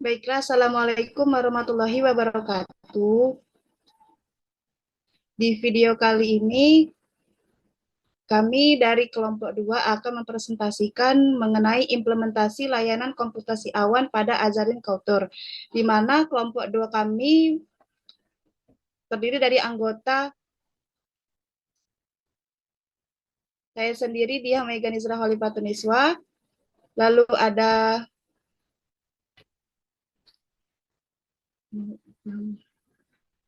Baiklah, Assalamualaikum warahmatullahi wabarakatuh. Di video kali ini, kami dari kelompok 2 akan mempresentasikan mengenai implementasi layanan komputasi awan pada Azarin Culture, di mana kelompok 2 kami terdiri dari anggota saya sendiri, Dia Megan Isra Holifatuniswa, lalu ada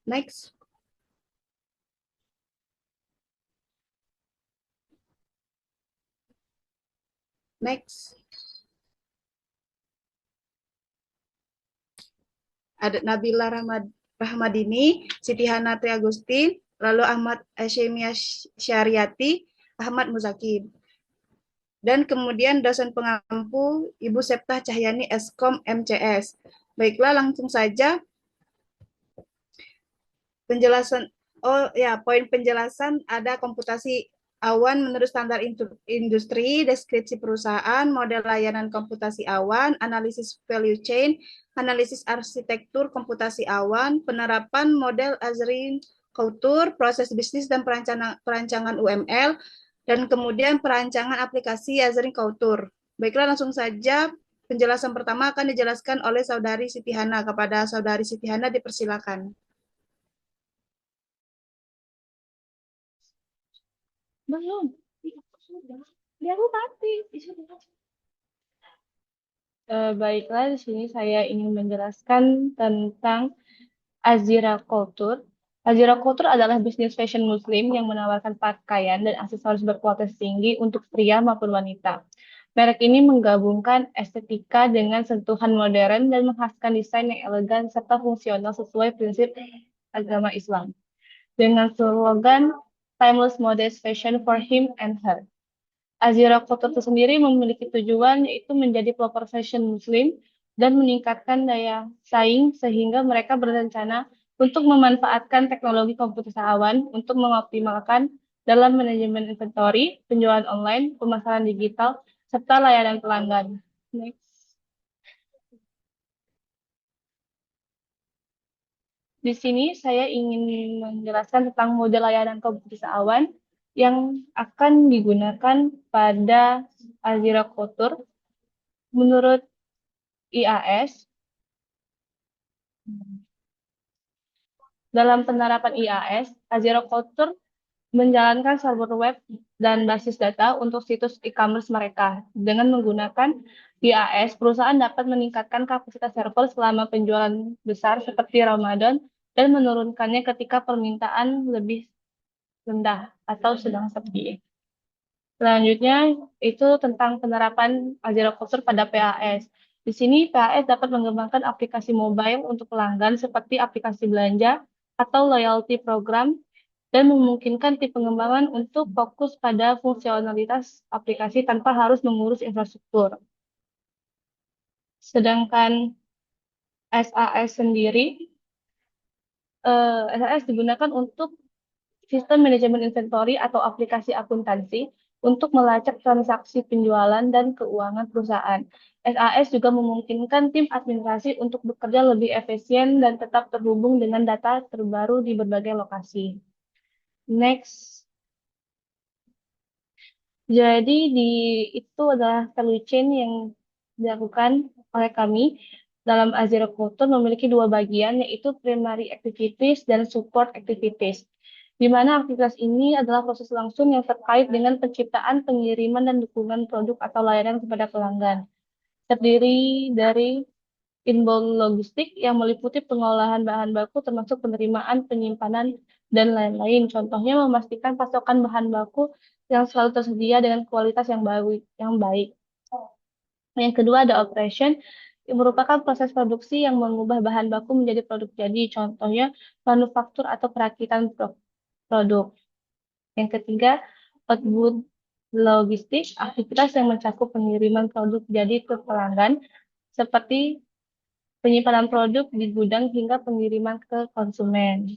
next, next, ada Nabila Rahmadini, Siti Hana Triagustin, lalu Ahmad Hashemia Syariati, Ahmad Muzaki. Dan kemudian dosen pengampu Ibu Septah Cahyani Eskom MCS. Baiklah, langsung saja penjelasan. Oh ya, poin penjelasan ada komputasi awan menurut standar industri, deskripsi perusahaan, model layanan komputasi awan, analisis value chain, analisis arsitektur komputasi awan, penerapan model Azrin Couture, proses bisnis dan perancangan UML, dan kemudian perancangan aplikasi Azrin Couture. Baiklah, langsung saja penjelasan pertama akan dijelaskan oleh Saudari Siti Hana. Kepada Saudari Siti Hana dipersilakan. Belum. Sudah. Dia aku mati. Sudah. Baiklah, di sini saya ingin menjelaskan tentang Azira Couture. Azira Couture adalah bisnis fashion muslim yang menawarkan pakaian dan aksesoris berkualitas tinggi untuk pria maupun wanita. Merek ini menggabungkan estetika dengan sentuhan modern dan menghasilkan desain yang elegan serta fungsional sesuai prinsip agama Islam. Dengan slogan Timeless Modest Fashion for Him and Her. Azira Couture itu sendiri memiliki tujuan yaitu menjadi pelopor fashion muslim dan meningkatkan daya saing sehingga mereka berencana untuk memanfaatkan teknologi komputer awan untuk mengoptimalkan dalam manajemen inventory, penjualan online, pemasaran digital, serta layanan pelanggan. Next. Di sini saya ingin menjelaskan tentang model layanan komputer awan yang akan digunakan pada Azira Couture. Menurut IAS, dalam penerapan IAS, Azure Culture menjalankan server web dan basis data untuk situs e-commerce mereka. Dengan menggunakan IAS, perusahaan dapat meningkatkan kapasitas server selama penjualan besar seperti Ramadan dan menurunkannya ketika permintaan lebih rendah atau sedang sepi. Selanjutnya, itu tentang penerapan Azure Culture pada PAS. Di sini, PAS dapat mengembangkan aplikasi mobile untuk pelanggan seperti aplikasi belanja atau loyalty program dan memungkinkan tim pengembangan untuk fokus pada fungsionalitas aplikasi tanpa harus mengurus infrastruktur. Sedangkan SAS sendiri, SAS digunakan untuk sistem manajemen inventory atau aplikasi akuntansi untuk melacak transaksi penjualan dan keuangan perusahaan. SAS juga memungkinkan tim administrasi untuk bekerja lebih efisien dan tetap terhubung dengan data terbaru di berbagai lokasi. Next. Jadi itu adalah value chain yang dilakukan oleh kami dalam Azure Culture memiliki dua bagian, yaitu primary activities dan support activities, di mana aktivitas ini adalah proses langsung yang terkait dengan penciptaan, pengiriman, dan dukungan produk atau layanan kepada pelanggan. Terdiri dari inbound logistik yang meliputi pengolahan bahan baku termasuk penerimaan, penyimpanan, dan lain-lain. Contohnya memastikan pasokan bahan baku yang selalu tersedia dengan kualitas yang baik. Yang kedua ada operation, yang merupakan proses produksi yang mengubah bahan baku menjadi produk jadi. Contohnya manufaktur atau perakitan produk. Yang ketiga, outbound logistik, aktivitas yang mencakup pengiriman produk jadi ke pelanggan, seperti penyimpanan produk di gudang hingga pengiriman ke konsumen.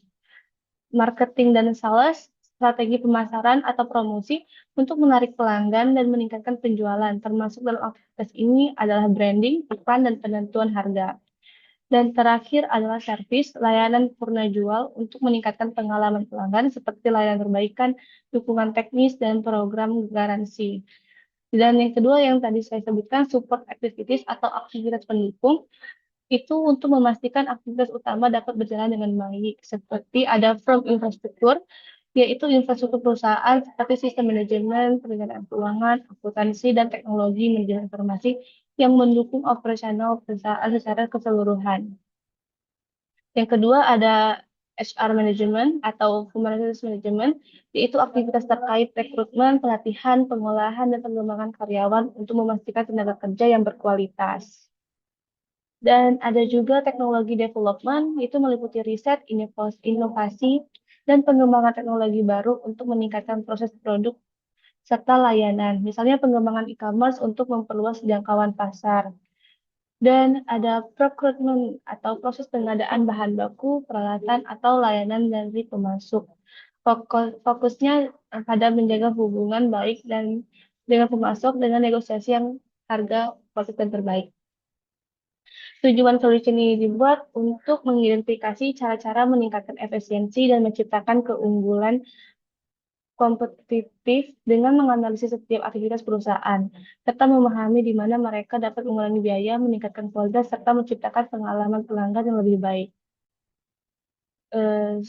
Marketing dan sales, strategi pemasaran atau promosi untuk menarik pelanggan dan meningkatkan penjualan. Termasuk dalam aktivitas ini adalah branding, iklan, dan penentuan harga. Dan terakhir adalah servis, layanan purna jual untuk meningkatkan pengalaman pelanggan seperti layanan perbaikan, dukungan teknis, dan program garansi. Dan yang kedua yang tadi saya sebutkan, support activities atau aktivitas pendukung, itu untuk memastikan aktivitas utama dapat berjalan dengan baik, seperti ada firm infrastruktur, yaitu infrastruktur perusahaan seperti sistem manajemen, perencanaan keuangan, akuntansi, dan teknologi manajemen informasi yang mendukung operasional perusahaan secara keseluruhan. Yang kedua ada HR Management atau Human Resources Management, yaitu aktivitas terkait rekrutmen, pelatihan, pengolahan, dan pengembangan karyawan untuk memastikan tenaga kerja yang berkualitas. Dan ada juga teknologi development, itu meliputi riset, inovasi, dan pengembangan teknologi baru untuk meningkatkan proses produk serta layanan. Misalnya pengembangan e-commerce untuk memperluas jangkauan pasar. Dan ada procurement atau proses pengadaan bahan baku, peralatan, atau layanan dari pemasok. Fokusnya pada menjaga hubungan baik dan dengan pemasok dengan negosiasi yang harga profit dan terbaik. Tujuan solusi ini dibuat untuk mengidentifikasi cara-cara meningkatkan efisiensi dan menciptakan keunggulan kompetitif dengan menganalisis setiap aktivitas perusahaan, serta memahami di mana mereka dapat mengurangi biaya, meningkatkan kualitas, serta menciptakan pengalaman pelanggan yang lebih baik. Eh,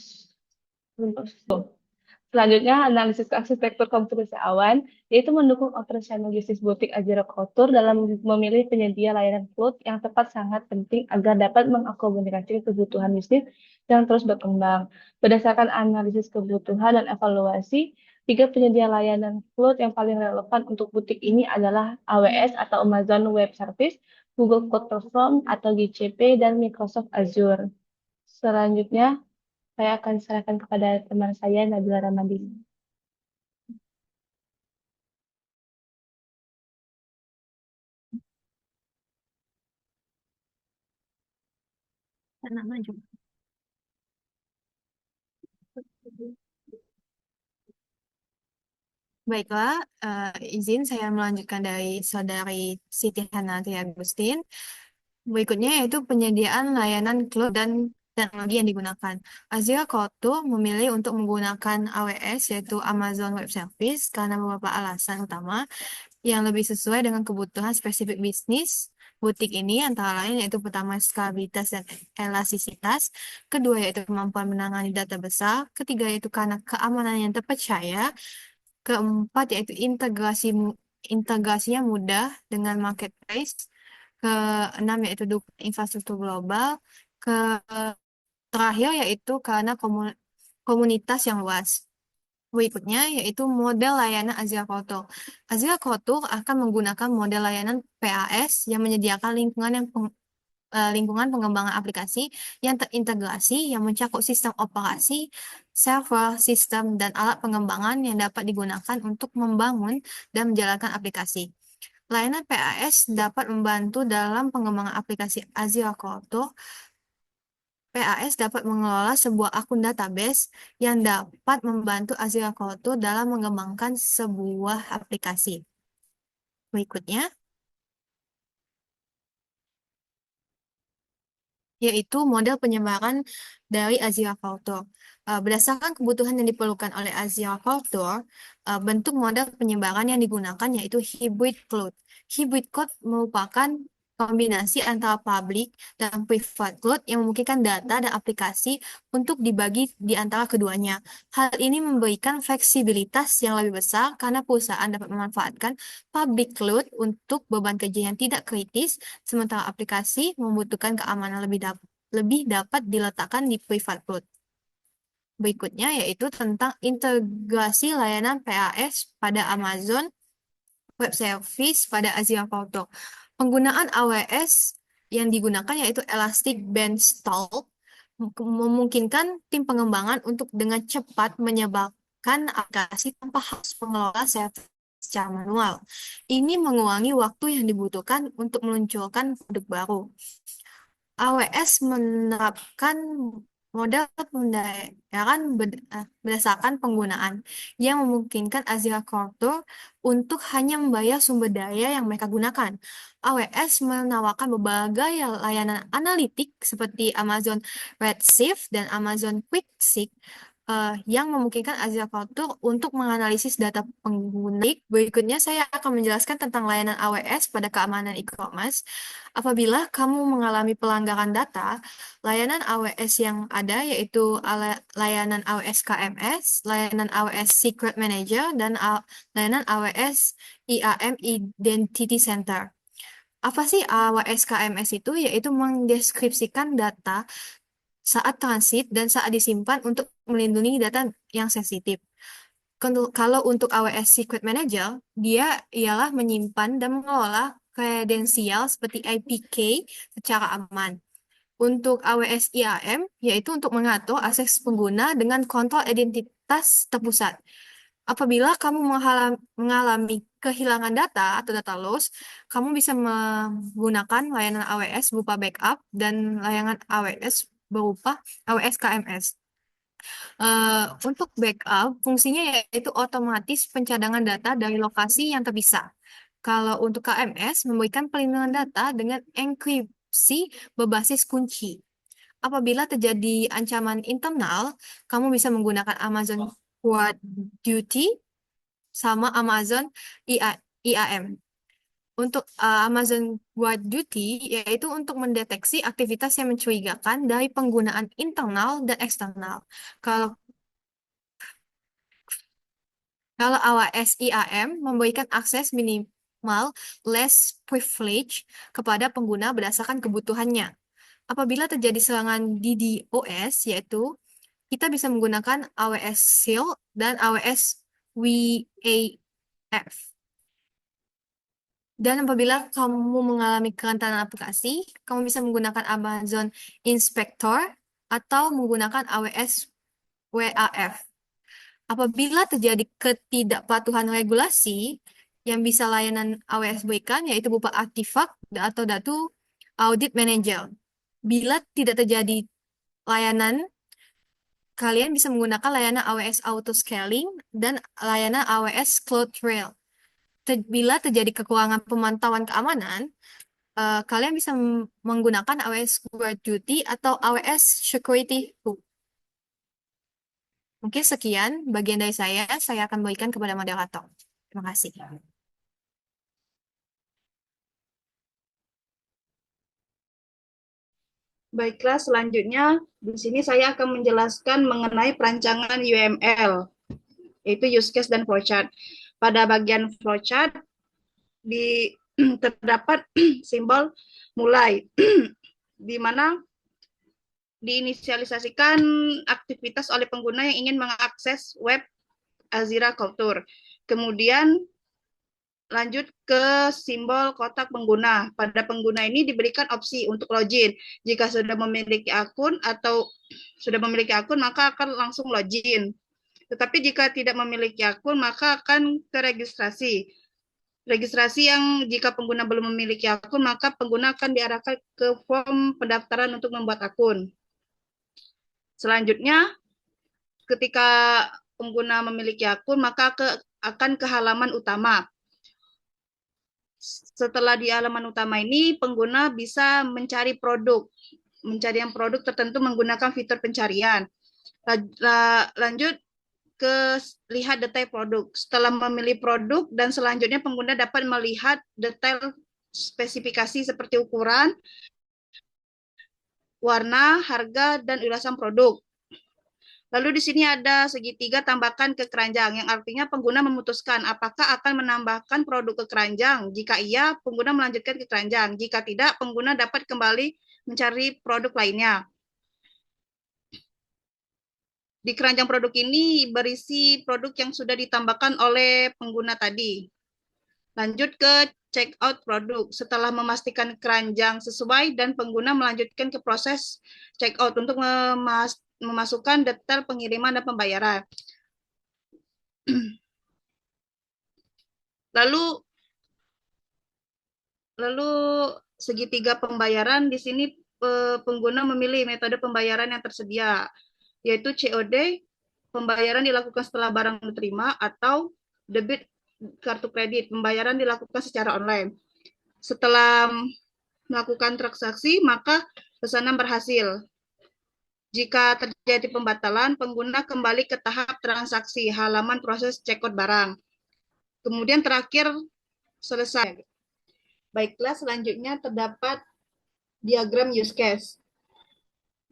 Selanjutnya, analisis arsitektur komputer awan, yaitu mendukung operasional bisnis butik Ajero Culture dalam memilih penyedia layanan cloud yang tepat sangat penting agar dapat mengakomodasi kebutuhan bisnis yang terus berkembang. Berdasarkan analisis kebutuhan dan evaluasi, tiga penyedia layanan cloud yang paling relevan untuk butik ini adalah AWS atau Amazon Web Service, Google Cloud Platform atau GCP, dan Microsoft Azure. Selanjutnya, saya akan serahkan kepada teman saya, Nabila Ramadini. Anak maju. Baiklah, izin saya melanjutkan dari Saudari Siti Hana Agustin. Berikutnya yaitu penyediaan layanan cloud dan teknologi yang digunakan. Azure Cloud memilih untuk menggunakan AWS yaitu Amazon Web Service karena beberapa alasan utama yang lebih sesuai dengan kebutuhan spesifik bisnis butik ini antara lain yaitu pertama skalabilitas dan elastisitas, kedua yaitu kemampuan menangani data besar, ketiga yaitu karena keamanan yang terpercaya, keempat yaitu integrasinya mudah dengan marketplace, keenam yaitu dukungan infrastruktur global, ke terakhir yaitu karena komunitas yang luas. Berikutnya yaitu model layanan Azure Cloud. Azure Cloud akan menggunakan model layanan PaaS yang menyediakan lingkungan pengembangan aplikasi yang terintegrasi yang mencakup sistem operasi, server, sistem, dan alat pengembangan yang dapat digunakan untuk membangun dan menjalankan aplikasi. Layanan PaaS dapat membantu dalam pengembangan aplikasi Azure Cloud. PaaS dapat mengelola sebuah akun database yang dapat membantu Azure Cloud dalam mengembangkan sebuah aplikasi. Berikutnya, yaitu model penyebaran dari Azure Cloud. Berdasarkan kebutuhan yang diperlukan oleh Azure Cloud, bentuk model penyebaran yang digunakan yaitu hybrid cloud. Hybrid cloud merupakan kombinasi antara public dan private cloud yang memungkinkan data dan aplikasi untuk dibagi di antara keduanya. Hal ini memberikan fleksibilitas yang lebih besar karena perusahaan dapat memanfaatkan public cloud untuk beban kerja yang tidak kritis, sementara aplikasi membutuhkan keamanan lebih dapat diletakkan di private cloud. Berikutnya yaitu tentang integrasi layanan PaaS pada Amazon Web Service pada Azure Cloud. Penggunaan AWS yang digunakan yaitu Elastic Beanstalk memungkinkan tim pengembangan untuk dengan cepat menyebarkan aplikasi tanpa harus mengelola server secara manual. Ini mengurangi waktu yang dibutuhkan untuk meluncurkan produk baru. AWS menerapkan model pembayaran berdasarkan penggunaan yang memungkinkan Azure Culture untuk hanya membayar sumber daya yang mereka gunakan. AWS menawarkan berbagai layanan analitik seperti Amazon Redshift dan Amazon QuickSeek yang memungkinkan Azure Culture untuk menganalisis data pengguna. Berikutnya saya akan menjelaskan tentang layanan AWS pada keamanan e-commerce. Apabila kamu mengalami pelanggaran data, layanan AWS yang ada yaitu layanan AWS KMS, layanan AWS Secret Manager, dan layanan AWS IAM Identity Center. Apa sih AWS KMS itu? Yaitu mendeskripsikan data saat transit dan saat disimpan untuk melindungi data yang sensitif. Kalau untuk AWS Secret Manager, dia ialah menyimpan dan mengelola kredensial seperti APK secara aman. Untuk AWS IAM, yaitu untuk mengatur akses pengguna dengan kontrol identitas terpusat. Apabila kamu mengalami kehilangan data atau data loss, kamu bisa menggunakan layanan AWS berupa backup dan layanan AWS berupa AWS KMS. Untuk backup, fungsinya yaitu otomatis pencadangan data dari lokasi yang terpisah. Kalau untuk KMS, memberikan perlindungan data dengan enkripsi berbasis kunci. Apabila terjadi ancaman internal, kamu bisa menggunakan Amazon Guard Duty sama Amazon IAM. Untuk Amazon Guard Duty, yaitu untuk mendeteksi aktivitas yang mencurigakan dari penggunaan internal dan eksternal. Kalau Kalau AWS IAM memberikan akses minimal less privilege kepada pengguna berdasarkan kebutuhannya. Apabila terjadi serangan DDoS, yaitu kita bisa menggunakan AWS Shield dan AWS WAF. Dan apabila kamu mengalami kerentanan aplikasi, kamu bisa menggunakan Amazon Inspector atau menggunakan AWS WAF. Apabila terjadi ketidakpatuhan regulasi yang bisa layanan AWS berikan, yaitu berupa artifak atau data audit manager. Bila tidak terjadi layanan, kalian bisa menggunakan layanan AWS Autoscaling dan layanan AWS CloudTrail. Bila terjadi kekurangan pemantauan keamanan, kalian bisa menggunakan AWS Guard Duty atau AWS Security Hub. Mungkin sekian bagian dari saya akan berikan kepada moderator. Terima kasih. Baiklah, selanjutnya di sini saya akan menjelaskan mengenai perancangan UML, yaitu use case dan flowchart. Pada bagian flowchart terdapat simbol mulai, di mana diinisialisasikan aktivitas oleh pengguna yang ingin mengakses web Azure Culture. Kemudian lanjut ke simbol kotak pengguna. Pada pengguna ini diberikan opsi untuk login. Jika sudah memiliki akun maka akan langsung login. Tetapi jika tidak memiliki akun maka akan ke registrasi. Registrasi yang jika pengguna belum memiliki akun maka pengguna akan diarahkan ke form pendaftaran untuk membuat akun. Selanjutnya ketika pengguna memiliki akun maka akan ke halaman utama. Setelah di halaman utama ini, pengguna bisa mencari yang produk tertentu menggunakan fitur pencarian. Lanjut ke lihat detail produk. Setelah memilih produk dan selanjutnya pengguna dapat melihat detail spesifikasi seperti ukuran, warna, harga, dan ulasan produk. Lalu di sini ada segitiga tambahkan ke keranjang, yang artinya pengguna memutuskan apakah akan menambahkan produk ke keranjang. Jika iya, pengguna melanjutkan ke keranjang. Jika tidak, pengguna dapat kembali mencari produk lainnya. Di keranjang produk ini berisi produk yang sudah ditambahkan oleh pengguna tadi. Lanjut ke check out produk. Setelah memastikan keranjang sesuai dan pengguna melanjutkan ke proses check out untuk memasukkan detail pengiriman dan pembayaran. Lalu segitiga pembayaran di sini pengguna memilih metode pembayaran yang tersedia, yaitu COD, pembayaran dilakukan setelah barang diterima, atau debit kartu kredit, pembayaran dilakukan secara online. Setelah melakukan transaksi, maka pesanan berhasil. Jika terjadi pembatalan, pengguna kembali ke tahap transaksi, halaman proses checkout barang. Kemudian terakhir selesai. Baiklah, selanjutnya terdapat diagram use case.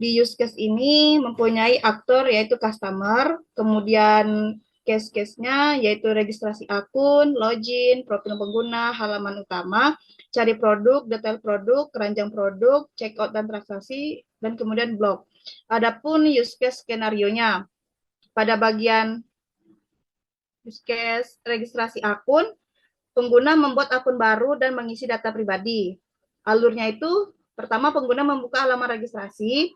Di use case ini mempunyai aktor yaitu customer, kemudian case-case-nya yaitu registrasi akun, login, profil pengguna, halaman utama, cari produk, detail produk, keranjang produk, checkout dan transaksi, dan kemudian blog. Adapun use case skenario-nya, pada bagian use case registrasi akun, pengguna membuat akun baru dan mengisi data pribadi. Alurnya itu, pertama pengguna membuka halaman registrasi,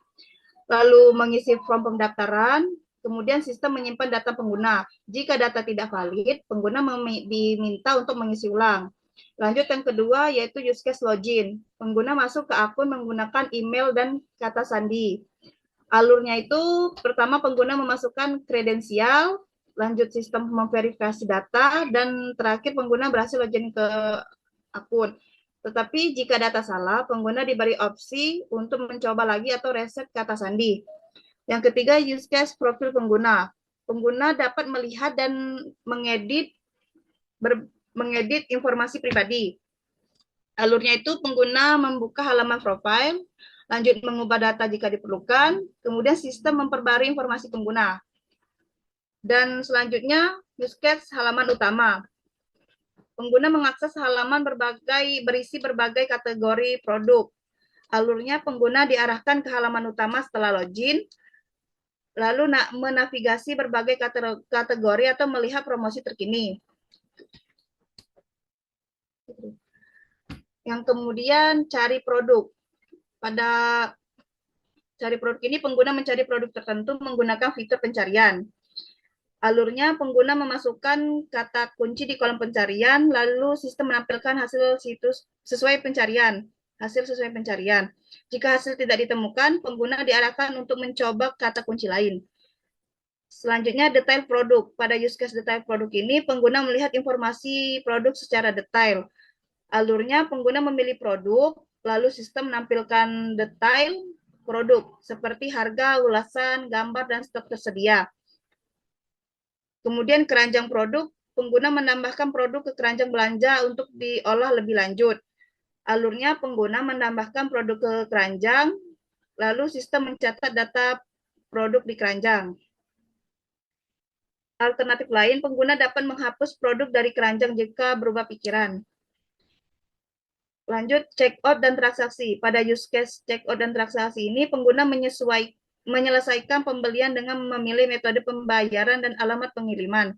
lalu mengisi form pendaftaran, kemudian sistem menyimpan data pengguna. Jika data tidak valid, pengguna diminta untuk mengisi ulang. Lanjut yang kedua yaitu use case login. Pengguna masuk ke akun menggunakan email dan kata sandi. Alurnya itu pertama pengguna memasukkan kredensial, lanjut sistem memverifikasi data, dan terakhir pengguna berhasil login ke akun. Tetapi jika data salah, pengguna diberi opsi untuk mencoba lagi atau reset kata sandi. Yang ketiga, use case profil pengguna. Pengguna dapat melihat dan mengedit informasi pribadi. Alurnya itu pengguna membuka halaman profile, lanjut mengubah data jika diperlukan, kemudian sistem memperbarui informasi pengguna. Dan selanjutnya, use case halaman utama. Pengguna mengakses halaman berisi berbagai kategori produk. Alurnya pengguna diarahkan ke halaman utama setelah login, lalu menavigasi berbagai kategori atau melihat promosi terkini. Yang kemudian cari produk. Pada cari produk ini, pengguna mencari produk tertentu menggunakan fitur pencarian. Alurnya, pengguna memasukkan kata kunci di kolom pencarian, lalu sistem menampilkan hasil situs sesuai pencarian. Jika hasil tidak ditemukan, pengguna diarahkan untuk mencoba kata kunci lain. Selanjutnya, detail produk. Pada use case detail produk ini, pengguna melihat informasi produk secara detail. Alurnya, pengguna memilih produk, lalu sistem menampilkan detail produk, seperti harga, ulasan, gambar, dan stok tersedia. Kemudian keranjang produk, pengguna menambahkan produk ke keranjang belanja untuk diolah lebih lanjut. Alurnya, pengguna menambahkan produk ke keranjang, lalu sistem mencatat data produk di keranjang. Alternatif lain, pengguna dapat menghapus produk dari keranjang jika berubah pikiran. Lanjut, checkout dan transaksi. Pada use case checkout dan transaksi ini, pengguna menyelesaikan pembelian dengan memilih metode pembayaran dan alamat pengiriman.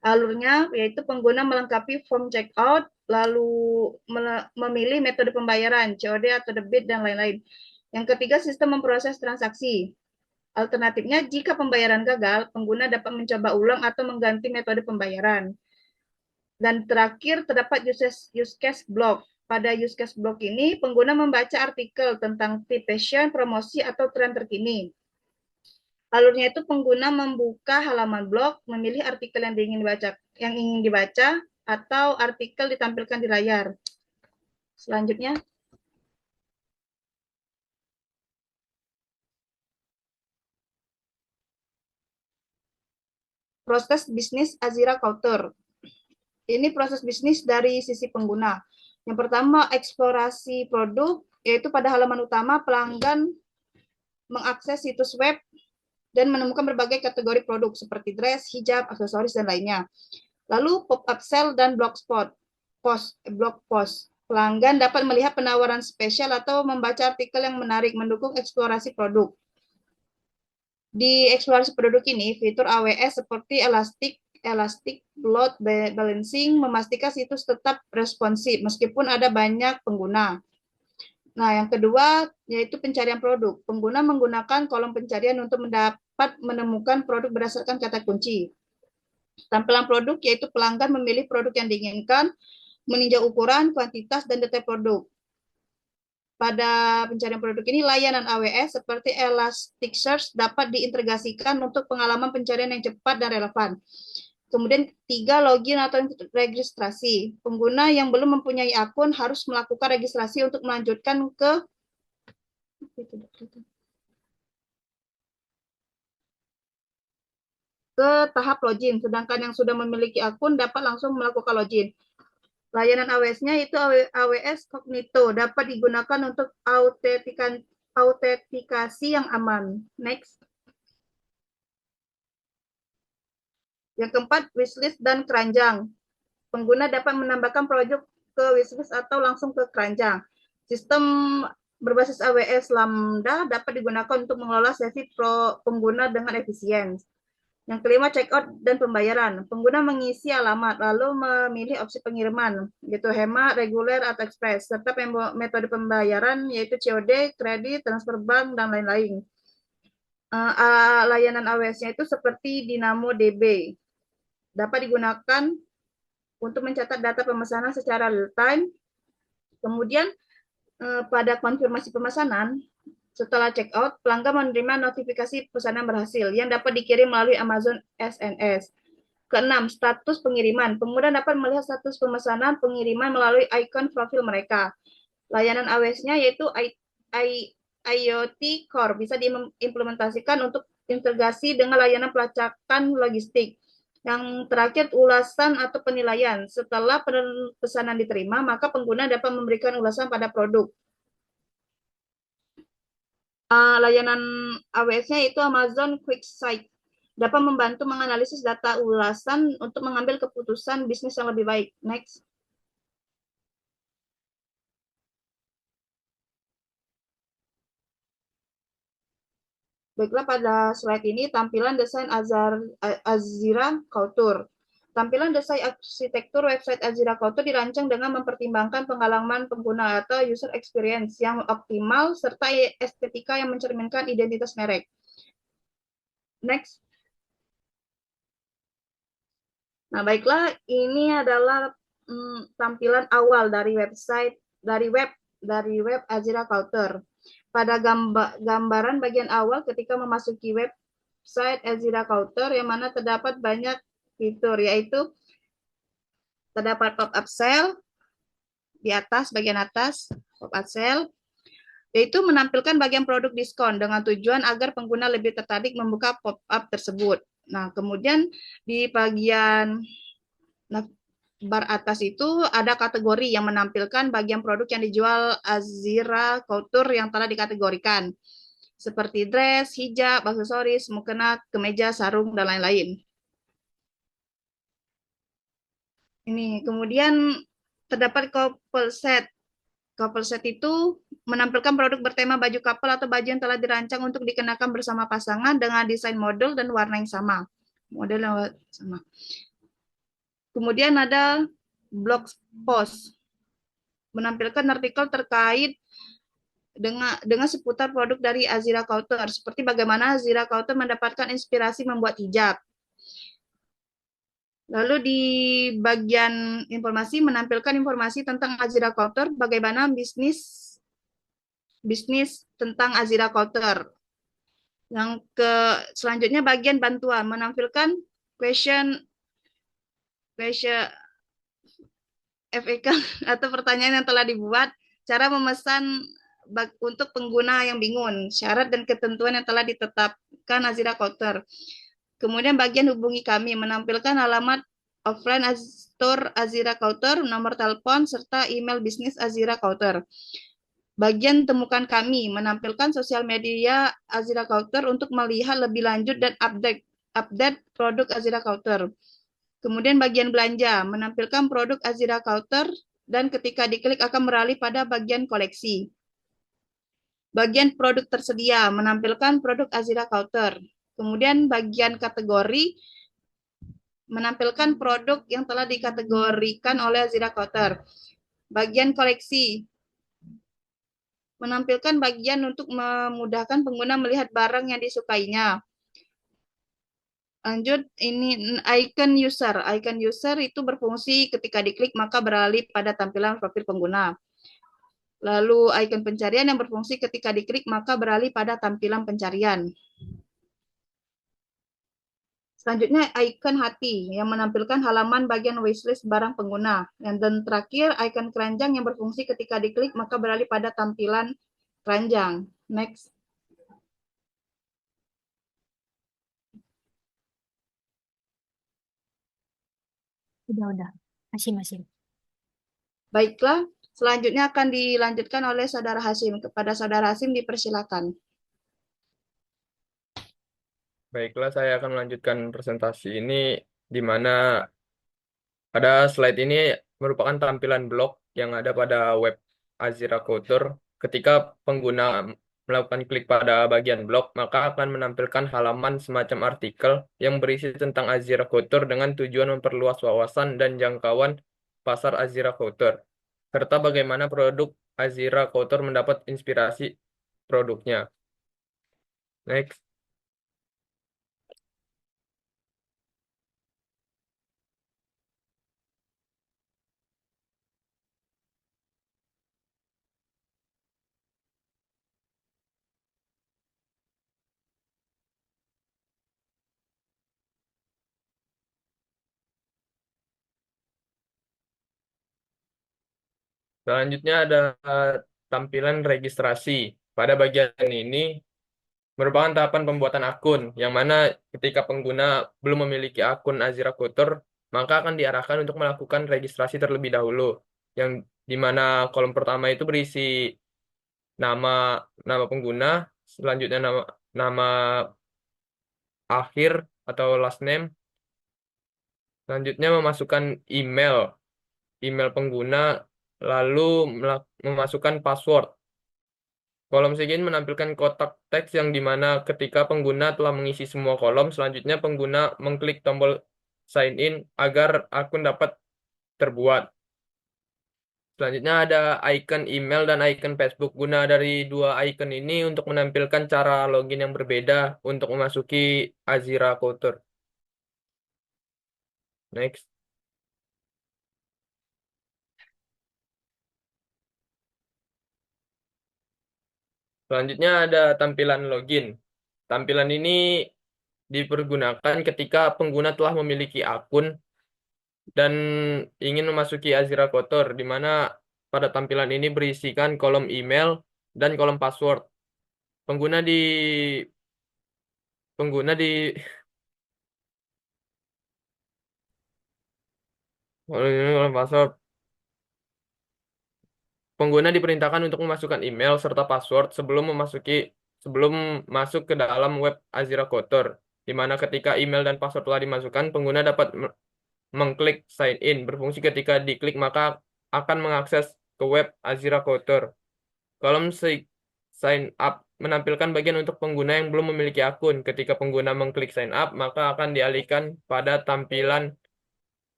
Alurnya yaitu pengguna melengkapi form checkout, lalu memilih metode pembayaran, COD atau debit, dan lain-lain. Yang ketiga, sistem memproses transaksi. Alternatifnya, jika pembayaran gagal, pengguna dapat mencoba ulang atau mengganti metode pembayaran. Dan terakhir, terdapat use case blog. Pada use case blog ini, pengguna membaca artikel tentang tip fashion, promosi, atau tren terkini. Alurnya itu pengguna membuka halaman blog, memilih artikel yang ingin dibaca, atau artikel ditampilkan di layar. Selanjutnya, proses bisnis Azira Counter. Ini proses bisnis dari sisi pengguna. Yang pertama, eksplorasi produk, yaitu pada halaman utama pelanggan mengakses situs web dan menemukan berbagai kategori produk seperti dress, hijab, aksesoris, dan lainnya. Lalu pop-up sale dan blog post. Pelanggan dapat melihat penawaran spesial atau membaca artikel yang menarik mendukung eksplorasi produk. Di eksplorasi produk ini, fitur AWS seperti Elastic Load Balancing memastikan situs tetap responsif meskipun ada banyak pengguna. Nah, yang kedua yaitu pencarian produk. Pengguna menggunakan kolom pencarian untuk dapat menemukan produk berdasarkan kata kunci. Tampilan produk yaitu pelanggan memilih produk yang diinginkan, meninjau ukuran, kuantitas, dan detail produk. pada pencarian produk ini, layanan AWS seperti Elasticsearch dapat diintegrasikan untuk pengalaman pencarian yang cepat dan relevan. Kemudian 3, login atau registrasi. Pengguna yang belum mempunyai akun harus melakukan registrasi untuk melanjutkan ke tahap login, sedangkan yang sudah memiliki akun dapat langsung melakukan login. Layanan AWS-nya itu AWS Cognito, dapat digunakan untuk autentikasi yang aman. Next. Yang keempat, wishlist dan keranjang. Pengguna dapat menambahkan produk ke wishlist atau langsung ke keranjang. Sistem berbasis AWS Lambda dapat digunakan untuk mengelola sesi pengguna dengan efisien. Yang kelima, checkout dan pembayaran. Pengguna mengisi alamat, lalu memilih opsi pengiriman, yaitu hemat, reguler, atau ekspres, serta metode pembayaran, yaitu COD, kredit, transfer bank, dan lain-lain. Layanan AWS-nya itu seperti DynamoDB. Dapat digunakan untuk mencatat data pemesanan secara real-time. Kemudian, pada konfirmasi pemesanan, setelah checkout, pelanggan menerima notifikasi pesanan berhasil yang dapat dikirim melalui Amazon SNS. Keenam, status pengiriman. Pengguna dapat melihat status pemesanan pengiriman melalui ikon profil mereka. Layanan AWS-nya yaitu IoT Core bisa diimplementasikan untuk integrasi dengan layanan pelacakan logistik. Yang terakhir, ulasan atau penilaian. Setelah pesanan diterima, maka pengguna dapat memberikan ulasan pada produk. Layanan AWS-nya itu Amazon QuickSight. Dapat membantu menganalisis data ulasan untuk mengambil keputusan bisnis yang lebih baik. Next. Baiklah, pada slide ini tampilan desain Azira Couture. Tampilan desain arsitektur website Azira Couture dirancang dengan mempertimbangkan pengalaman pengguna atau user experience yang optimal serta estetika yang mencerminkan identitas merek. Next. Nah, baiklah, ini adalah tampilan awal dari web Azira Couture. Pada gambaran bagian awal ketika memasuki website Azira Couture, yang mana terdapat banyak fitur, yaitu terdapat pop-up sale di atas, bagian atas, pop-up sale, yaitu menampilkan bagian produk diskon dengan tujuan agar pengguna lebih tertarik membuka pop-up tersebut. Nah, kemudian di bagian bar atas itu ada kategori yang menampilkan bagian produk yang dijual Azira Couture yang telah dikategorikan, seperti dress, hijab, aksesoris, mukena, kemeja, sarung, dan lain-lain. Ini kemudian terdapat couple set. Couple set itu menampilkan produk bertema baju couple atau baju yang telah dirancang untuk dikenakan bersama pasangan dengan desain model dan warna yang sama. Model yang sama. Kemudian ada blog post, menampilkan artikel terkait dengan seputar produk dari Azira Couture, seperti bagaimana Azira Couture mendapatkan inspirasi membuat hijab. Lalu di bagian informasi menampilkan informasi tentang Azira Couture, bagaimana bisnis tentang Azira Couture. Yang selanjutnya bagian bantuan menampilkan question FAQ atau pertanyaan yang telah dibuat, cara memesan untuk pengguna yang bingung, syarat dan ketentuan yang telah ditetapkan Azira Couture. Kemudian bagian hubungi kami menampilkan alamat offline store Azira Couture, nomor telepon, serta email bisnis Azira Couture. Bagian temukan kami menampilkan sosial media Azira Couture untuk melihat lebih lanjut dan update produk Azira Couture. Kemudian bagian belanja menampilkan produk Azira Couture dan ketika diklik akan beralih pada bagian koleksi. Bagian produk tersedia menampilkan produk Azira Couture. Kemudian bagian kategori menampilkan produk yang telah dikategorikan oleh Azira Couture. Bagian koleksi menampilkan bagian untuk memudahkan pengguna melihat barang yang disukainya. Lanjut, ini icon user. Icon user itu berfungsi ketika diklik maka beralih pada tampilan profil pengguna. Lalu icon pencarian yang berfungsi ketika diklik maka beralih pada tampilan pencarian. Selanjutnya icon hati yang menampilkan halaman bagian wishlist barang pengguna. Dan terakhir icon keranjang yang berfungsi ketika diklik maka beralih pada tampilan keranjang. Next. Udah. Masih. Baiklah, selanjutnya akan dilanjutkan oleh Saudara Hasim. Kepada Saudara Hasim dipersilakan. Baiklah, saya akan melanjutkan presentasi ini di mana pada slide ini merupakan tampilan blog yang ada pada web Azira Couture. Ketika pengguna melakukan klik pada bagian blog, maka akan menampilkan halaman semacam artikel yang berisi tentang Azira Couture dengan tujuan memperluas wawasan dan jangkauan pasar Azira Couture, serta bagaimana produk Azira Couture mendapat inspirasi produknya. Next. Selanjutnya ada tampilan registrasi. Pada bagian ini merupakan tahapan pembuatan akun, yang mana ketika pengguna belum memiliki akun Azira Couture, maka akan diarahkan untuk melakukan registrasi terlebih dahulu, yang di mana kolom pertama itu berisi nama nama pengguna, selanjutnya nama akhir atau last name, selanjutnya memasukkan email pengguna, lalu memasukkan password. Kolom segini menampilkan kotak teks yang dimana ketika pengguna telah mengisi semua kolom, selanjutnya pengguna mengklik tombol sign in agar akun dapat terbuat. Selanjutnya ada icon email dan icon Facebook. Guna dari dua icon ini untuk menampilkan cara login yang berbeda untuk memasuki Azira Couture. Next. Selanjutnya ada tampilan login. Tampilan ini dipergunakan ketika pengguna telah memiliki akun dan ingin memasuki Azira Couture, di mana pada tampilan ini berisikan kolom email dan kolom password. Pengguna di pengguna di kolom password. Pengguna diperintahkan untuk memasukkan email serta password sebelum masuk ke dalam web Azira Couture, di mana ketika email dan password telah dimasukkan, pengguna dapat mengklik sign in. Berfungsi ketika diklik maka akan mengakses ke web Azira Couture. Kolom sign up menampilkan bagian untuk pengguna yang belum memiliki akun. Ketika pengguna mengklik sign up, maka akan dialihkan pada tampilan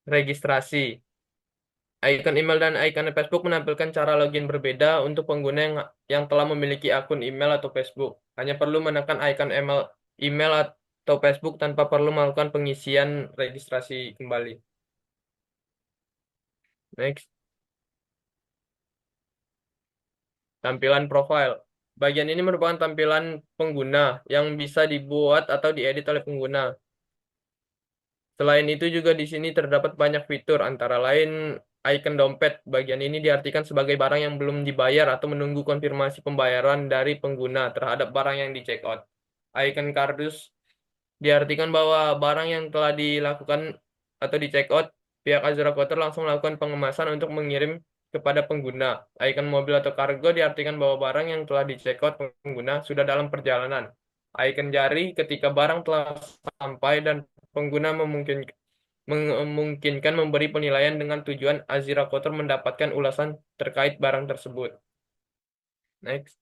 registrasi. Icon email dan icon Facebook menampilkan cara login berbeda untuk pengguna yang telah memiliki akun email atau Facebook. Hanya perlu menekan icon email atau Facebook tanpa perlu melakukan pengisian registrasi kembali. Next. Tampilan profile. Bagian ini merupakan tampilan pengguna yang bisa dibuat atau diedit oleh pengguna. Selain itu juga di sini terdapat banyak fitur, antara lain icon dompet. Bagian ini diartikan sebagai barang yang belum dibayar atau menunggu konfirmasi pembayaran dari pengguna terhadap barang yang di check out. Icon kardus diartikan bahwa barang yang telah dilakukan atau di check out, pihak Azura Couture langsung melakukan pengemasan untuk mengirim kepada pengguna. Icon mobil atau kargo diartikan bahwa barang yang telah di check out pengguna sudah dalam perjalanan. Icon jari ketika barang telah sampai dan pengguna memungkinkan memberi penilaian dengan tujuan Azira Couture mendapatkan ulasan terkait barang tersebut. Next.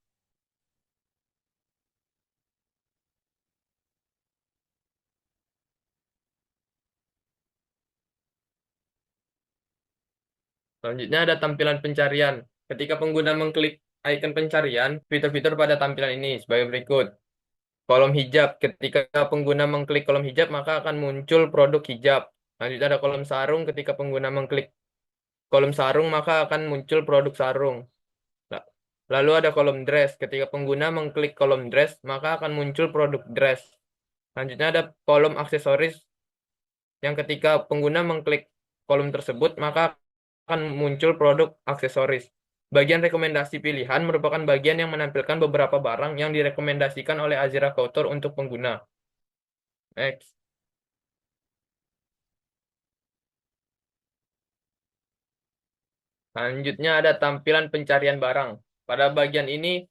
Selanjutnya ada tampilan pencarian. Ketika pengguna mengklik icon pencarian, fitur-fitur pada tampilan ini sebagai berikut. Kolom hijab. Ketika pengguna mengklik kolom hijab, maka akan muncul produk hijab. Selanjutnya ada kolom sarung. Ketika pengguna mengklik kolom sarung, maka akan muncul produk sarung. Lalu ada kolom dress. Ketika pengguna mengklik kolom dress, maka akan muncul produk dress. Selanjutnya ada kolom aksesoris yang ketika pengguna mengklik kolom tersebut, maka akan muncul produk aksesoris. Bagian rekomendasi pilihan merupakan bagian yang menampilkan beberapa barang yang direkomendasikan oleh Azira Couture untuk pengguna. Next. Selanjutnya ada tampilan pencarian barang. Pada bagian ini,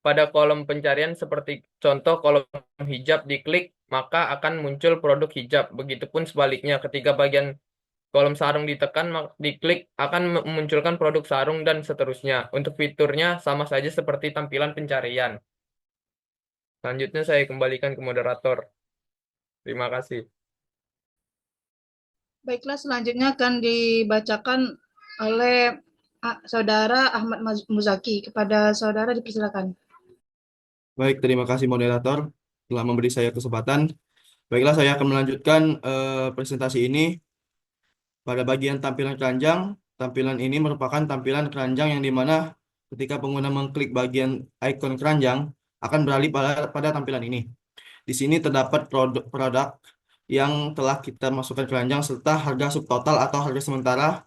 pada kolom pencarian seperti contoh kolom hijab diklik, maka akan muncul produk hijab. Begitupun sebaliknya, ketika bagian kolom sarung ditekan, diklik akan memunculkan produk sarung dan seterusnya. Untuk fiturnya sama saja seperti tampilan pencarian. Selanjutnya saya kembalikan ke moderator. Terima kasih. Baiklah, selanjutnya akan dibacakan oleh Saudara Ahmad Muzaki. Kepada saudara dipersilakan. Baik, terima kasih moderator telah memberi saya kesempatan. Baiklah, saya akan melanjutkan presentasi ini. Pada bagian tampilan keranjang, tampilan ini merupakan tampilan keranjang yang dimana ketika pengguna mengklik bagian ikon keranjang akan beralih pada tampilan ini. Di sini terdapat produk yang telah kita masukkan keranjang serta harga subtotal atau harga sementara.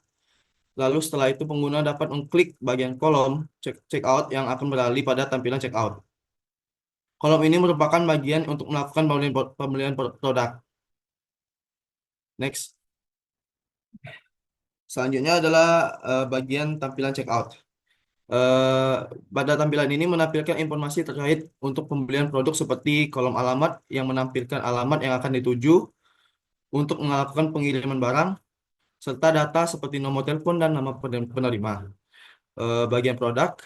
Lalu setelah itu pengguna dapat mengklik bagian kolom checkout yang akan beralih pada tampilan checkout. Kolom ini merupakan bagian untuk melakukan pembelian produk. Next. Selanjutnya adalah bagian tampilan checkout. Pada tampilan ini menampilkan informasi terkait untuk pembelian produk seperti kolom alamat yang menampilkan alamat yang akan dituju untuk melakukan pengiriman barang, serta data seperti nomor telepon dan nama penerima. Bagian produk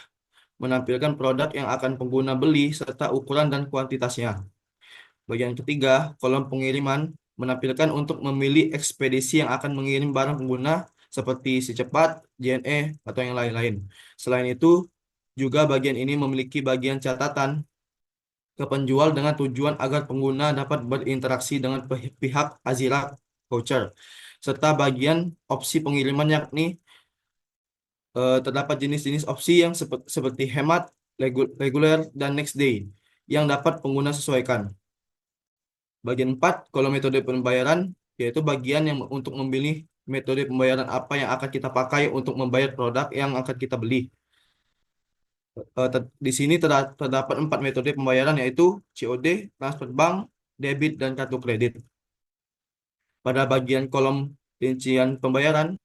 menampilkan produk yang akan pengguna beli serta ukuran dan kuantitasnya. Bagian ketiga, kolom pengiriman menampilkan untuk memilih ekspedisi yang akan mengirim barang pengguna seperti si cepat, JNE, atau yang lain-lain. Selain itu, juga bagian ini memiliki bagian catatan ke penjual dengan tujuan agar pengguna dapat berinteraksi dengan pihak Azira Voucher, serta bagian opsi pengiriman yakni terdapat jenis-jenis opsi yang seperti hemat, reguler, dan next day yang dapat pengguna sesuaikan. Bagian 4, kolom metode pembayaran, yaitu bagian yang untuk memilih metode pembayaran apa yang akan kita pakai untuk membayar produk yang akan kita beli. Di sini terdapat 4 metode pembayaran, yaitu COD, transfer bank, debit, dan kartu kredit. Pada bagian kolom rincian pembayaran,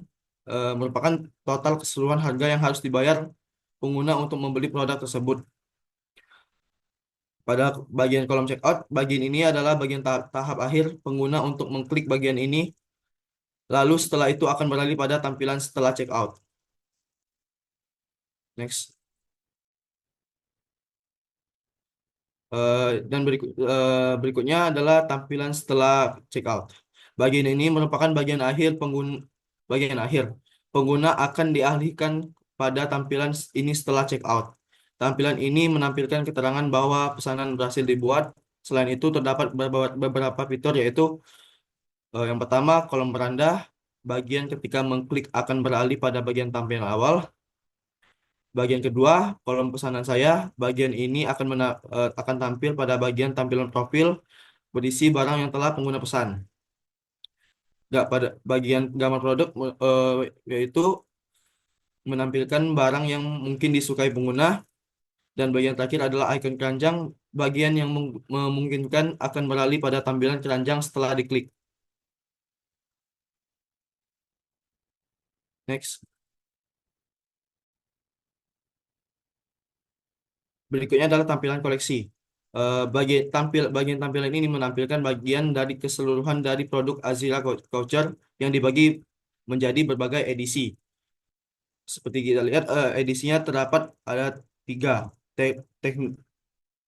merupakan total keseluruhan harga yang harus dibayar pengguna untuk membeli produk tersebut. Pada bagian kolom checkout, bagian ini adalah bagian tahap akhir pengguna untuk mengklik bagian ini. Lalu setelah itu akan beralih pada tampilan setelah checkout. Next. Dan berikutnya adalah tampilan setelah checkout. Bagian ini merupakan bagian akhir pengguna akan dialihkan pada tampilan ini setelah checkout. Tampilan ini menampilkan keterangan bahwa pesanan berhasil dibuat. Selain itu terdapat beberapa fitur, yaitu yang pertama, kolom beranda. Bagian ketika mengklik akan beralih pada bagian tampilan awal. Bagian kedua, kolom pesanan saya. Bagian ini akan tampil pada bagian tampilan profil berisi barang yang telah pengguna pesan. Pada bagian gambar produk, yaitu menampilkan barang yang mungkin disukai pengguna. Dan bagian terakhir adalah ikon keranjang, bagian yang memungkinkan akan beralih pada tampilan keranjang setelah diklik. Next. Berikutnya adalah tampilan koleksi. Bagian tampilan ini menampilkan bagian dari keseluruhan dari produk Azira Voucher yang dibagi menjadi berbagai edisi. Seperti kita lihat, edisinya terdapat ada 3.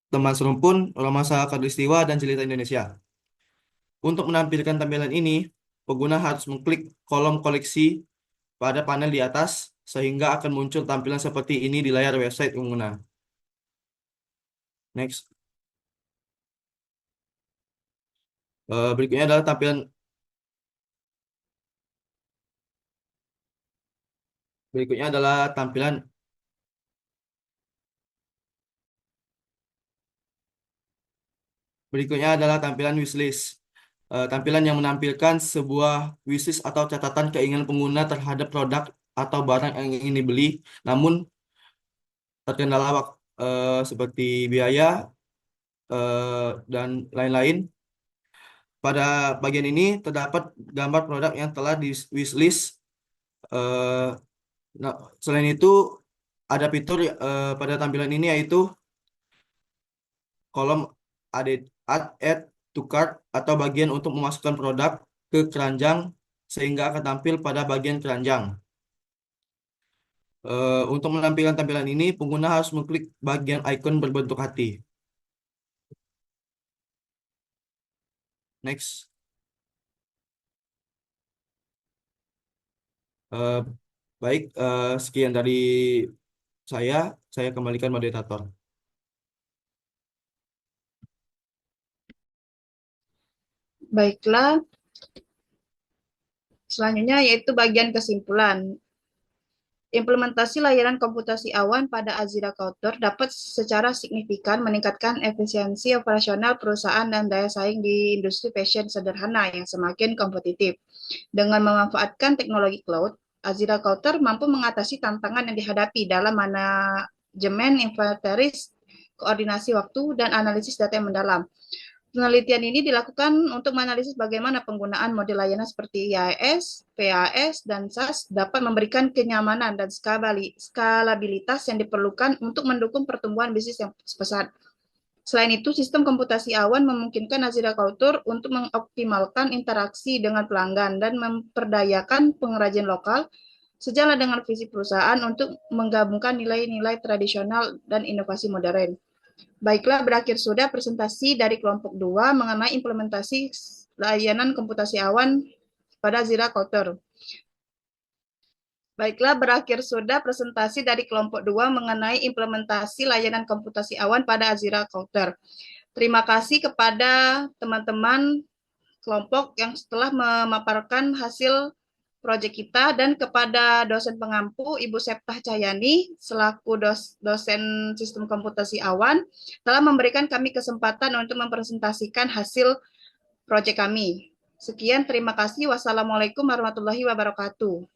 Teman Serumpun, Romansa Khatulistiwa, dan Cerita Indonesia. Untuk menampilkan tampilan ini, pengguna harus mengklik kolom koleksi pada panel di atas, sehingga akan muncul tampilan seperti ini di layar website pengguna. Next. Berikutnya adalah tampilan Berikutnya adalah tampilan wishlist. Tampilan yang menampilkan sebuah wishlist atau catatan keinginan pengguna terhadap produk atau barang yang ingin dibeli, namun terkendala seperti biaya dan lain-lain. Pada bagian ini terdapat gambar produk yang telah di wishlist. Eh, nah, selain itu ada fitur pada tampilan ini yaitu kolom add to cart atau bagian untuk memasukkan produk ke keranjang sehingga akan tampil pada bagian keranjang. Untuk menampilkan tampilan ini, pengguna harus mengklik bagian icon berbentuk hati. Next. Eh, Baik, sekian dari saya. Saya kembalikan moderator. Baiklah, selanjutnya yaitu bagian kesimpulan. Implementasi layanan komputasi awan pada Azira Counter dapat secara signifikan meningkatkan efisiensi operasional perusahaan dan daya saing di industri fashion sederhana yang semakin kompetitif. Dengan memanfaatkan teknologi cloud, Azira Counter mampu mengatasi tantangan yang dihadapi dalam manajemen inventaris, koordinasi waktu, dan analisis data yang mendalam. Penelitian ini dilakukan untuk menganalisis bagaimana penggunaan model layanan seperti IaaS, PaaS, dan SaaS dapat memberikan kenyamanan dan skalabilitas yang diperlukan untuk mendukung pertumbuhan bisnis yang pesat. Selain itu, sistem komputasi awan memungkinkan Azira Couture untuk mengoptimalkan interaksi dengan pelanggan dan memperdayakan pengrajin lokal sejalan dengan visi perusahaan untuk menggabungkan nilai-nilai tradisional dan inovasi modern. Baiklah, berakhir sudah presentasi dari kelompok 2 mengenai implementasi layanan komputasi awan pada Azira Couture. Baiklah, berakhir sudah presentasi dari kelompok 2 mengenai implementasi layanan komputasi awan pada Azira Couture. Terima kasih kepada teman-teman kelompok yang telah memaparkan hasil proyek kita dan kepada dosen pengampu Ibu Septah Cahyani selaku dosen sistem komputasi awan telah memberikan kami kesempatan untuk mempresentasikan hasil proyek kami. Sekian, terima kasih. Wassalamualaikum warahmatullahi wabarakatuh.